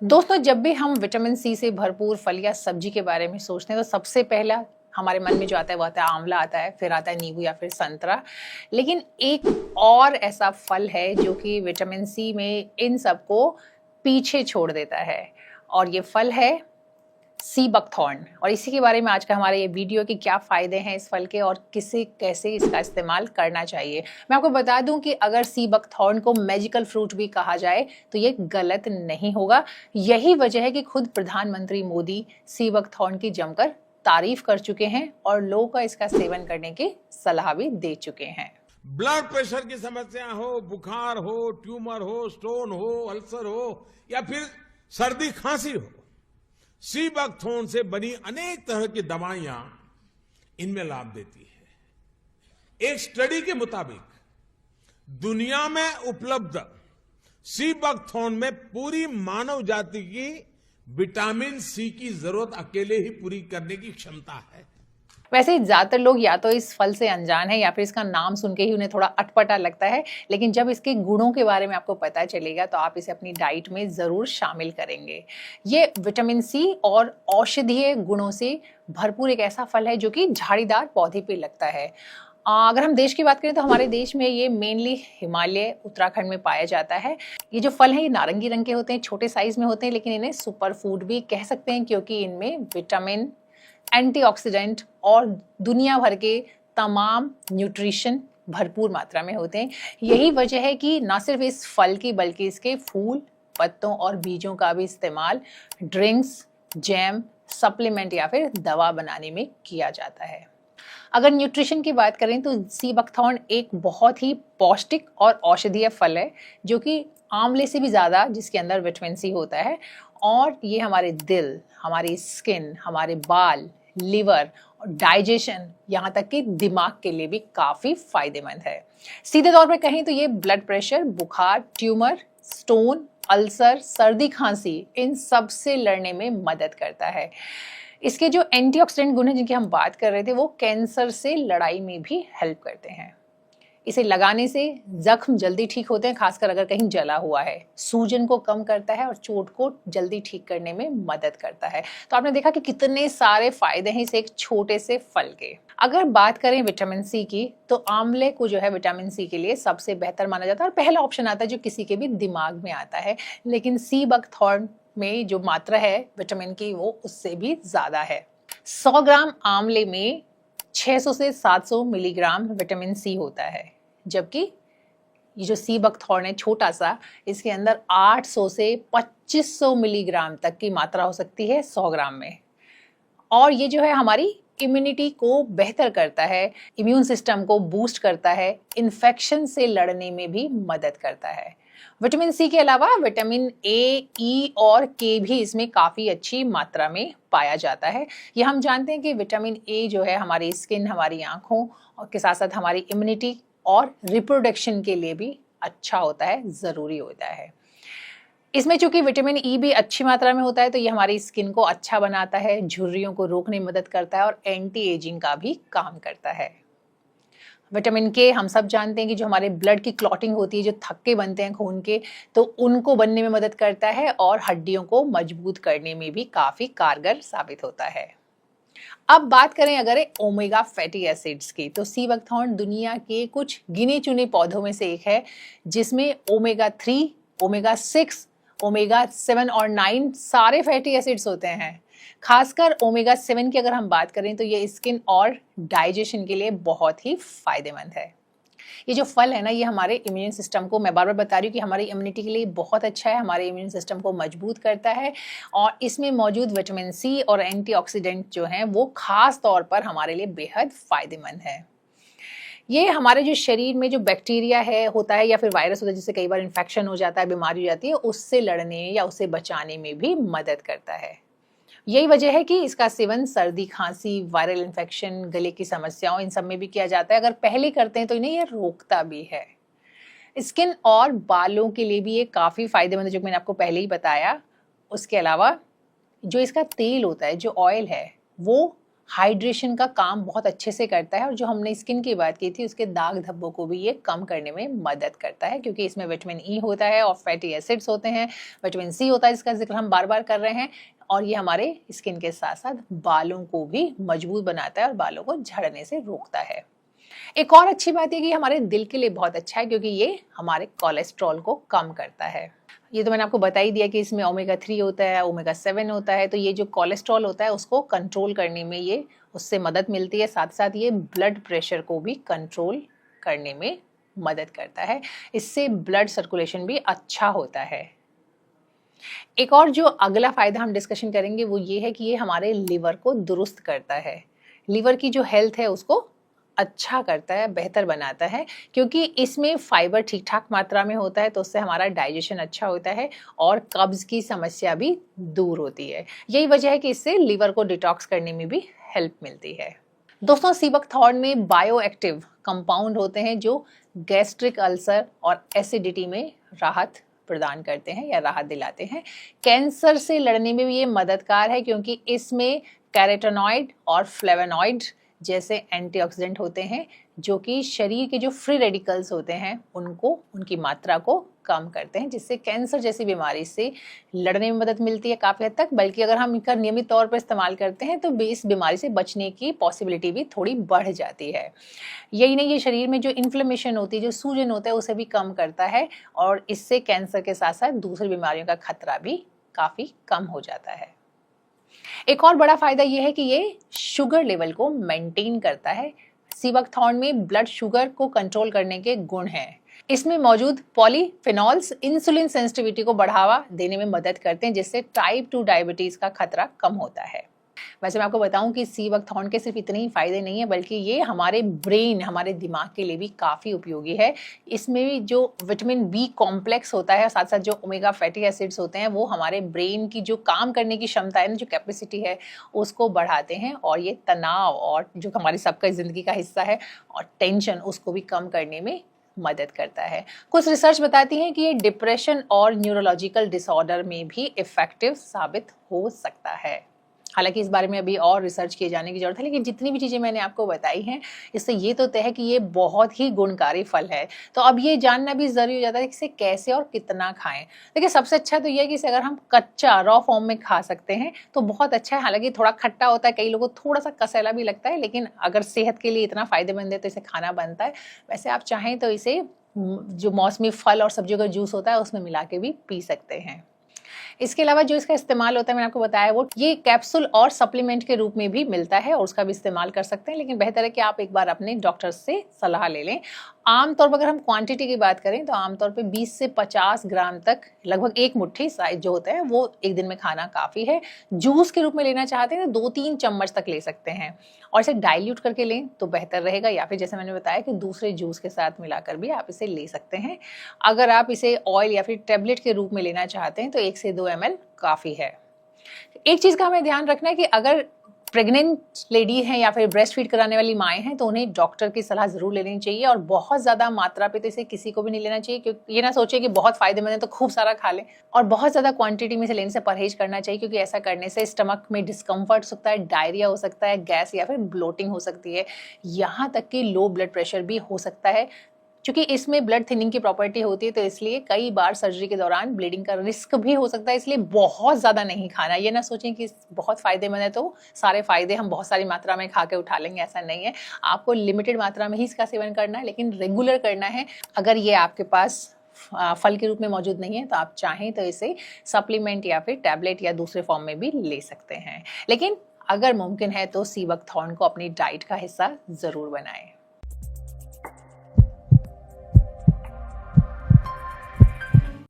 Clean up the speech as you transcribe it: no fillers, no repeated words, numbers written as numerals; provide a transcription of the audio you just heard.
दोस्तों, जब भी हम विटामिन सी से भरपूर फल या सब्जी के बारे में सोचते हैं तो सबसे पहला हमारे मन में जो आता है वो आता है आंवला आता है, फिर आता है नींबू या फिर संतरा। लेकिन एक और ऐसा फल है जो कि विटामिन सी में इन सबको पीछे छोड़ देता है, और ये फल है सी बकथॉर्न। और इसी के बारे में आज का हमारा ये वीडियो कि क्या फ़ायदे हैं इस फल के और किसे कैसे इसका इस्तेमाल करना चाहिए। मैं आपको बता दूं कि अगर सी बकथॉर्न को मैजिकल फ्रूट भी कहा जाए तो ये गलत नहीं होगा। यही वजह है कि खुद प्रधानमंत्री मोदी सी बकथॉर्न की जमकर तारीफ कर चुके हैं और लोगों का इसका सेवन करने की सलाह भी दे चुके हैं। ब्लड प्रेशर की समस्या हो, बुखार हो, ट्यूमर हो, स्टोन हो, अल्सर हो या फिर सर्दी खांसी हो, सी बकथॉर्न से बनी अनेक तरह की दवाइयां इनमें लाभ देती है। एक स्टडी के मुताबिक दुनिया में उपलब्ध सी बकथॉर्न में पूरी मानव जाति की विटामिन सी की जरूरत अकेले ही पूरी करने की क्षमता है। वैसे ज्यादातर लोग या तो इस फल से अनजान है या फिर इसका नाम सुन के ही उन्हें थोड़ा अटपटा लगता है, लेकिन जब इसके गुणों के बारे में आपको पता चलेगा तो आप इसे अपनी डाइट में जरूर शामिल करेंगे। ये विटामिन सी और औषधीय गुणों से भरपूर एक ऐसा फल है जो कि झाड़ीदार पौधे पे लगता है। अगर हम देश की बात करें तो हमारे देश में ये मेनली हिमालय उत्तराखंड में पाया जाता है। ये जो फल है ये नारंगी रंग के होते हैं, छोटे साइज में होते हैं, लेकिन इन्हें सुपर फूड भी कह सकते हैं क्योंकि इनमें विटामिन, एंटीऑक्सीडेंट और दुनिया भर के तमाम न्यूट्रिशन भरपूर मात्रा में होते हैं। यही वजह है कि न सिर्फ इस फल की बल्कि इसके फूल, पत्तों और बीजों का भी इस्तेमाल ड्रिंक्स, जैम, सप्लीमेंट या फिर दवा बनाने में किया जाता है। अगर न्यूट्रिशन की बात करें तो सी बकथॉर्न एक बहुत ही पौष्टिक और औषधीय फल है जो कि आंवले से भी ज़्यादा जिसके अंदर विटामिन सी होता है, और ये हमारे दिल, हमारी स्किन, हमारे बाल, लिवर और डाइजेशन, यहाँ तक कि दिमाग के लिए भी काफ़ी फायदेमंद है। सीधे तौर पर कहें तो ये ब्लड प्रेशर, बुखार, ट्यूमर, स्टोन, अल्सर, सर्दी खांसी इन सब से लड़ने में मदद करता है। इसके जो एंटीऑक्सीडेंट गुण हैं जिनकी हम बात कर रहे थे वो कैंसर से लड़ाई में भी हेल्प करते हैं। इसे लगाने से जख्म जल्दी ठीक होते हैं, खासकर अगर कहीं जला हुआ है, सूजन को कम करता है और चोट को जल्दी ठीक करने में मदद करता है। तो आपने देखा कि कितने सारे फायदे हैं इस एक छोटे से फल के। अगर बात करें विटामिन सी की तो आंवले को जो है विटामिन सी के लिए सबसे बेहतर माना जाता है और पहला ऑप्शन आता है जो किसी के भी दिमाग में आता है। लेकिन सी बकथॉर्न में जो मात्रा है विटामिन की वो उससे भी ज्यादा है। 100 ग्राम आंवले में 600 से 700 मिलीग्राम विटामिन सी होता है, जबकि ये जो सी बकथॉर्न है छोटा सा, इसके अंदर 800 से 2500 मिलीग्राम तक की मात्रा हो सकती है 100 ग्राम में। और ये जो है हमारी इम्यूनिटी को बेहतर करता है, इम्यून सिस्टम को बूस्ट करता है, इन्फेक्शन से लड़ने में भी मदद करता है। विटामिन सी के अलावा विटामिन ए, ई और के भी इसमें काफ़ी अच्छी मात्रा में पाया जाता है। ये हम जानते हैं कि विटामिन ए जो है हमारी स्किन, हमारी आँखों और के साथ साथ हमारी इम्यूनिटी और रिप्रोडक्शन के लिए भी अच्छा होता है, ज़रूरी होता है। इसमें चूंकि विटामिन ई भी अच्छी मात्रा में होता है तो ये हमारी स्किन को अच्छा बनाता है, झुर्रियों को रोकने में मदद करता है और एंटी एजिंग का भी काम करता है। विटामिन के हम सब जानते हैं कि जो हमारे ब्लड की क्लॉटिंग होती है, जो थक्के बनते हैं खून के, तो उनको बनने में मदद करता है और हड्डियों को मजबूत करने में भी काफ़ी कारगर साबित होता है। अब बात करें अगर ओमेगा फैटी एसिड्स की तो सी बकथॉर्न दुनिया के कुछ गिने चुने पौधों में से एक है जिसमें ओमेगा 3, ओमेगा 6, ओमेगा 7 और 9 सारे फैटी एसिड्स होते हैं। खासकर ओमेगा 7 की अगर हम बात करें तो ये स्किन और डाइजेशन के लिए बहुत ही फायदेमंद है। ये जो फल है ना, ये हमारे इम्यून सिस्टम को, मैं बार बार बता रही हूँ कि हमारी इम्यूनिटी के लिए बहुत अच्छा है, हमारे इम्यून सिस्टम को मजबूत करता है और इसमें मौजूद विटामिन सी और एंटीऑक्सीडेंट जो हैं वो खास तौर पर हमारे लिए बेहद फायदेमंद है। ये हमारे जो शरीर में जो बैक्टीरिया है होता है या फिर वायरस होता है जिससे कई बार इन्फेक्शन हो जाता है, बीमारी हो जाती है, उससे लड़ने या उससे बचाने में भी मदद करता है। यही वजह है कि इसका सेवन सर्दी, खांसी, वायरल इन्फेक्शन, गले की समस्याओं इन सब में भी किया जाता है। अगर पहले करते हैं तो इन्हें ये रोकता भी है। स्किन और बालों के लिए भी ये काफ़ी फायदेमंद है जो मैंने आपको पहले ही बताया। उसके अलावा जो इसका तेल होता है, जो ऑयल है, वो हाइड्रेशन का काम बहुत अच्छे से करता है और जो हमने स्किन की बात की थी उसके दाग धब्बों को भी ये कम करने में मदद करता है, क्योंकि इसमें विटामिन ई होता है और फैटी एसिड्स होते हैं, विटामिन सी होता है जिसका जिक्र हम बार बार कर रहे हैं, और ये हमारे स्किन के साथ साथ बालों को भी मजबूत बनाता है और बालों को झड़ने से रोकता है। एक और अच्छी बात है कि हमारे दिल के लिए बहुत अच्छा है, क्योंकि ये हमारे कोलेस्ट्रॉल को कम करता है। ये तो मैंने आपको बता ही दिया कि इसमें ओमेगा 3 होता है, ओमेगा 7 होता है, तो ये जो कोलेस्ट्रॉल होता है उसको कंट्रोल करने में ये उससे मदद मिलती है। साथ साथ ये ब्लड प्रेशर को भी कंट्रोल करने में मदद करता है। इससे ब्लड सर्कुलेशन भी अच्छा होता है। एक और जो अगला फायदा हम डिस्कशन करेंगे वो ये है कि ये हमारे लिवर को दुरुस्त करता है। लिवर की जो हेल्थ है उसको अच्छा करता है, बेहतर बनाता है, क्योंकि इसमें फाइबर ठीक ठाक मात्रा में होता है, तो उससे हमारा डाइजेशन अच्छा होता है और कब्ज की समस्या भी दूर होती है। यही वजह है कि इससे लिवर को डिटॉक्स करने में भी हेल्प मिलती है। दोस्तों, सी बकथॉर्न में बायो एक्टिव कंपाउंड होते हैं जो गैस्ट्रिक अल्सर और एसिडिटी में राहत प्रदान करते हैं या राहत दिलाते हैं। कैंसर से लड़ने में भी ये मददगार है, क्योंकि इसमें कैरोटीनॉइड और फ्लेवोनॉइड जैसे एंटीऑक्सीडेंट होते हैं जो कि शरीर के जो फ्री रेडिकल्स होते हैं उनकी मात्रा को कम करते हैं, जिससे कैंसर जैसी बीमारी से लड़ने में मदद मिलती है काफ़ी हद तक। बल्कि अगर हम इनका नियमित तौर पर इस्तेमाल करते हैं तो इस बीमारी से बचने की पॉसिबिलिटी भी थोड़ी बढ़ जाती है। यही नहीं, ये शरीर में जो इन्फ्लेमेशन होती है, जो सूजन होता है, उसे भी कम करता है और इससे कैंसर के साथ साथ दूसरी बीमारियों का खतरा भी काफ़ी कम हो जाता है। एक और बड़ा फायदा यह है कि ये शुगर लेवल को मेंटेन करता है। सी बकथॉर्न में ब्लड शुगर को कंट्रोल करने के गुण हैं। इसमें मौजूद पॉलीफेनॉल्स इंसुलिन सेंसिटिविटी को बढ़ावा देने में मदद करते हैं, जिससे टाइप 2 डायबिटीज का खतरा कम होता है। वैसे मैं आपको बताऊं कि सी बकथॉर्न के सिर्फ इतने ही फायदे नहीं है, बल्कि ये हमारे ब्रेन, हमारे दिमाग के लिए भी काफ़ी उपयोगी है। इसमें जो विटामिन बी कॉम्प्लेक्स होता है, साथ साथ जो ओमेगा फैटी एसिड्स होते हैं, वो हमारे ब्रेन की जो काम करने की क्षमता है ना, जो कैपेसिटी है, उसको बढ़ाते हैं और ये तनाव और जो हमारी सबका ज़िंदगी का हिस्सा है और टेंशन, उसको भी कम करने में मदद करता है। कुछ रिसर्च बताती है कि ये डिप्रेशन और न्यूरोलॉजिकल डिसऑर्डर में भी इफेक्टिव साबित हो सकता है। हालांकि इस बारे में अभी और रिसर्च किए जाने की जरूरत है, लेकिन जितनी भी चीज़ें मैंने आपको बताई हैं इससे ये तो तय है कि ये बहुत ही गुणकारी फल है। तो अब ये जानना भी ज़रूरी हो जाता है कि इसे कैसे और कितना खाएं। देखिए, सबसे अच्छा तो ये है कि इसे अगर हम कच्चा रॉ फॉर्म में खा सकते हैं तो बहुत अच्छा है। हालांकि थोड़ा खट्टा होता है, कई लोगों को थोड़ा सा कसैला भी लगता है, लेकिन अगर सेहत के लिए इतना फ़ायदेमंद है तो इसे खाना बनता है। वैसे आप चाहें तो इसे जो मौसमी फल और सब्जियों का जूस होता है उसमें मिला के भी पी सकते हैं। इसके अलावा जो इसका इस्तेमाल होता है, मैंने आपको बताया, वो ये कैप्सूल और सप्लीमेंट के रूप में भी मिलता है और उसका भी इस्तेमाल कर सकते हैं, लेकिन बेहतर है कि आप एक बार अपने डॉक्टर से सलाह ले लें। आमतौर पर अगर हम क्वांटिटी की बात करें तो आमतौर पे 20 से 50 ग्राम तक, लगभग एक मुट्ठी साइज जो होता है, वो एक दिन में खाना काफ़ी है। जूस के रूप में लेना चाहते हैं तो 2-3 चम्मच तक ले सकते हैं और इसे डाइल्यूट करके लें तो बेहतर रहेगा, या फिर जैसे मैंने बताया कि दूसरे जूस के साथ मिलाकर भी आप इसे ले सकते हैं। अगर आप इसे ऑयल या फिर टेबलेट के रूप में लेना चाहते हैं तो 1 से 2 ml काफ़ी है। एक चीज़ का हमें ध्यान रखना है कि अगर प्रेग्नेंट लेडी हैं या फिर ब्रेस्ट फीड कराने वाली माएँ हैं तो उन्हें डॉक्टर की सलाह ज़रूर लेनी चाहिए और बहुत ज़्यादा मात्रा पे तो इसे किसी को भी नहीं लेना चाहिए, क्योंकि ये ना सोचिए कि बहुत फ़ायदेमंद है तो खूब सारा खा लें, और बहुत ज़्यादा क्वांटिटी में से लेने से परहेज करना चाहिए, क्योंकि ऐसा करने से स्टमक में डिस्कम्फर्ट हो सकता है, डायरिया हो सकता है, गैस या फिर ब्लोटिंग हो सकती है, यहाँ तक कि लो ब्लड प्रेशर भी हो सकता है। क्योंकि इसमें ब्लड थिनिंग की प्रॉपर्टी होती है तो इसलिए कई बार सर्जरी के दौरान ब्लीडिंग का रिस्क भी हो सकता है, इसलिए बहुत ज़्यादा नहीं खाना। ये ना सोचें कि बहुत फ़ायदेमंद है तो सारे फ़ायदे हम बहुत सारी मात्रा में खा के उठा लेंगे, ऐसा नहीं है। आपको लिमिटेड मात्रा में ही इसका सेवन करना है, लेकिन रेगुलर करना है। अगर ये आपके पास फल के रूप में मौजूद नहीं है तो आप चाहें तो इसे सप्लीमेंट या फिर टैबलेट या दूसरे फॉर्म में भी ले सकते हैं, लेकिन अगर मुमकिन है तो सी बकथॉर्न को अपनी डाइट का हिस्सा ज़रूर बनाएं।